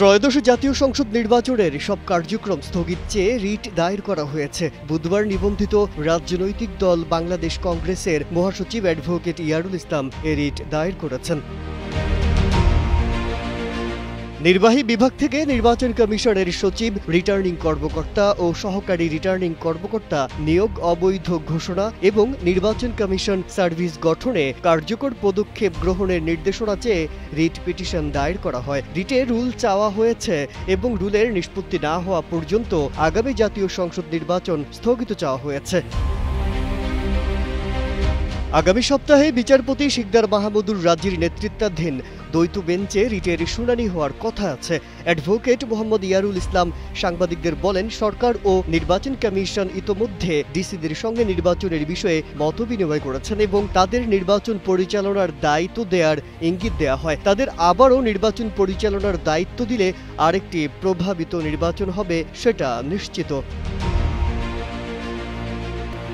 ত্রয়োদশ জাতীয় সংসদ নির্বাচনের সব কার্যক্রম স্থগিত চেয়ে রিট দায়ের করা হয়েছে। বুধবার নিবন্ধিত রাজনৈতিক দল বাংলাদেশ কংগ্রেসের মহাসচিব অ্যাডভোকেট ইয়ারুল ইসলাম এ রিট দায়ের করেছেন। নির্বাহী বিভাগ থেকে নির্বাচন কমিশনের সচিব, রিটার্নিং কর্মকর্তা ও সহকারী রিটার্নিং কর্মকর্তা নিয়োগ অবৈধ ঘোষণা এবং নির্বাচন কমিশন সার্ভিস গঠনে কার্যকর পদক্ষেপ গ্রহণের নির্দেশনা চেয়ে রিট পিটিশন দায়ের করা হয়। রিটে রুল চাওয়া হয়েছে এবং রুলের নিষ্পত্তি না হওয়া পর্যন্ত আগামী জাতীয় সংসদ নির্বাচন স্থগিত চাওয়া হয়েছে। আগামী সপ্তাহে বিচারপতি শিকদার মাহমুদুর রাজির নেতৃত্বাধীন দ্বৈত বেঞ্চে রিটের শুনানি হওয়ার কথা আছে। অ্যাডভোকেট মোহাম্মদ ইয়ারুল ইসলাম সাংবাদিকদের বলেন, সরকার ও নির্বাচন কমিশন ইতোমধ্যে ডিসিদের সঙ্গে নির্বাচনের বিষয়ে মতবিনিময় করেছেন এবং তাদের নির্বাচন পরিচালনার দায়িত্ব দেওয়ার ইঙ্গিত দেওয়া হয়। তাদের আবারও নির্বাচন পরিচালনার দায়িত্ব দিলে আরেকটি প্রভাবিত নির্বাচন হবে, সেটা নিশ্চিত।